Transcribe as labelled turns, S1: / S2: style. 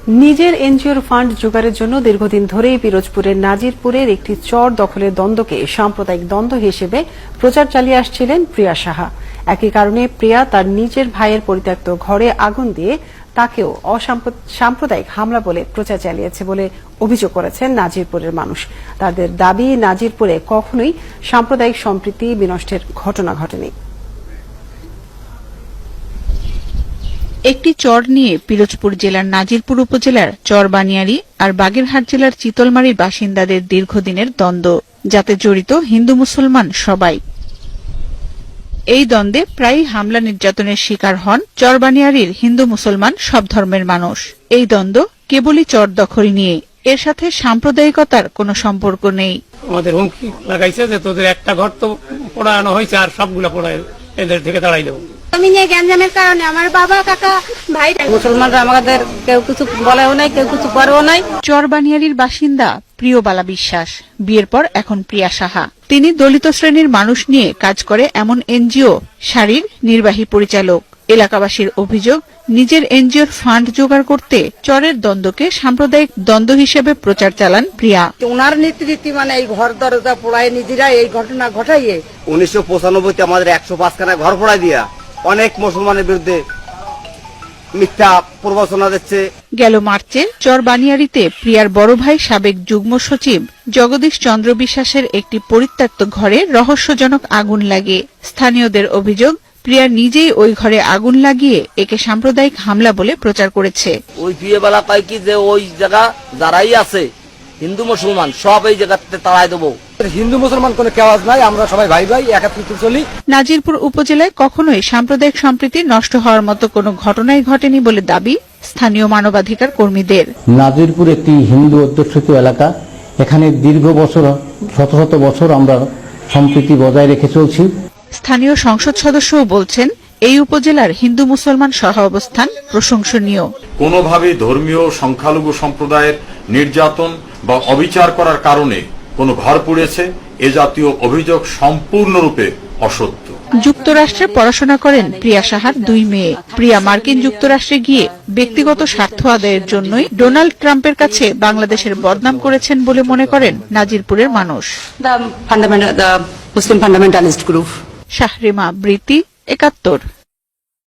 S1: নিজের এনজিওর ফান্ড জোগাড়ের জন্য দীর্ঘদিন ধরেই পিরোজপুরের নাজিরপুরের একটি চর দখলের দ্বন্দ্বকে সাম্প্রদায়িক দ্বন্দ্ব হিসেবে প্রচার চালিয়ে আসছিলেন প্রিয়া সাহা। একই কারণে প্রিয়া তার নিজের ভাইয়ের পরিত্যক্ত ঘরে আগুন দিয়ে তাকেও সাম্প্রদায়িক হামলা বলে প্রচার চালিয়েছে বলে অভিযোগ করেছেন নাজিরপুরের মানুষ। তাদের দাবি, নাজিরপুরে কখনোই সাম্প্রদায়িক সম্প্রীতি বিনষ্টের ঘটনা ঘটেনি।
S2: একটি চর নিয়ে পিরোজপুর জেলার নাজিরপুর উপজেলার চর বানিয়ারি আর বাগেরহাট জেলার চিতলমারীর বাসিন্দাদের দীর্ঘদিনের দ্বন্দ্ব, যাতে জড়িত হিন্দু মুসলমান সবাই। এই দ্বন্দ্বে প্রায়ই হামলা নির্যাতনের শিকার হন চরবানিয়ারির হিন্দু মুসলমান সব ধর্মের মানুষ। এই দ্বন্দ্ব কেবলই চর দখল নিয়ে, এর সাথে সাম্প্রদায়িকতার কোনো সম্পর্ক নেই।
S3: আমাদের হুমকি লাগাইছে যে তোদের একটা ঘর তো পোড়ানো হয়েছে আর সবগুলা পোড়ায়, এদের থেকে তাড়াই দেবো।
S4: আমি নিয়ে গ্যাঞ্জামের কারণে আমার বাবা, কাকা, ভাই,
S5: মুসলমানরা আমাদের কেউ কিছু বলেও নাই, কেউ কিছু করেও নাই।
S2: চরবানিয়ারির বাসিন্দা প্রিয়বালা বিশ্বাস, বিয়ের পর এখন প্রিয়া সাহা। তিনি দলিত শ্রেণীর মানুষ নিয়ে কাজ করে এমন এনজিও সারির নির্বাহী পরিচালক। এলাকাবাসীর অভিযোগ, নিজের এনজিওর ফান্ড জোগাড় করতে চরের দ্বন্দ্বকে সাম্প্রদায়িক দ্বন্দ্ব হিসেবে প্রচার চালান প্রিয়া।
S5: ওনার নেতৃত্বে এই ঘর দরজা পোড়ায় নিজেরা এই ঘটনা ঘটাইয়ে
S6: 1995-তে আমাদের 105খানা ঘর পোড়ায় দিয়া অনেক মুসলমানের বিরুদ্ধে মিথ্যা প্রবচনা দিচ্ছে।
S2: গেল মার্চে চরবানিয়ারিতে প্রিয়ার বড় ভাই সাবেক যুগ্ম সচিব জগদীশ চন্দ্র বিশ্বাসের একটি পরিত্যক্ত ঘরে রহস্যজনক আগুন লাগে। স্থানীয়দের অভিযোগ, প্রিয়া নিজেই ওই ঘরে আগুন লাগিয়ে একে সাম্প্রদায়িক হামলা বলে প্রচার করেছে।
S6: ওই প্রিয়বালা কয় কি যে ওই জায়গা যারাই আছে হিন্দু মুসলমান সব এই জায়গাতে তাড়াই দেবো।
S7: হিন্দু মুসলমান কোনো কেওয়াজ নাই, আমরা সবাই ভাই ভাই একত্রিত চলি।
S2: নাজিরপুর উপজেলায় কখনোই সাম্প্রদায়িক সম্প্রীতি নষ্ট হওয়ার মতো কোনো ঘটনাই ঘটেনি বলে দাবি স্থানীয় মানবাধিকার কর্মীদের।
S8: নাজিরপুর একটি হিন্দু অধ্যুষিত এলাকা, এখানে দীর্ঘ বছর, শত শত বছর আমরা সম্প্রীতি বজায় রেখে চলছি।
S2: স্থানীয় সংসদ সদস্যও বলছেন, এই উপজেলার হিন্দু মুসলমান সহাবস্থান প্রশংসনীয়।
S9: কোনোভাবে ধর্মীয় সংখ্যালঘু সম্প্রদায়ের নির্যাতন বা অবিচার করার কারণে কোনো ঘর পুড়েছে, এ জাতীয় অভিযোগ সম্পূর্ণরূপে অসত্য।
S2: যুক্তরাষ্ট্রে পড়াশোনা করেন প্রিয়া সাহার দুই মেয়ে। প্রিয়া মার্কিন যুক্তরাষ্ট্রে গিয়ে ব্যক্তিগত স্বার্থ আদায়ের জন্যই ডোনাল্ড ট্রাম্পের কাছে বাংলাদেশের বদনাম করেছেন বলে মনে করেন নাজিরপুরের মানুষ।
S5: মুসলিম ফান্ডামেন্টালিস্ট গ্রুপ।
S2: শাহরিমা বৃত্তি, ৭১।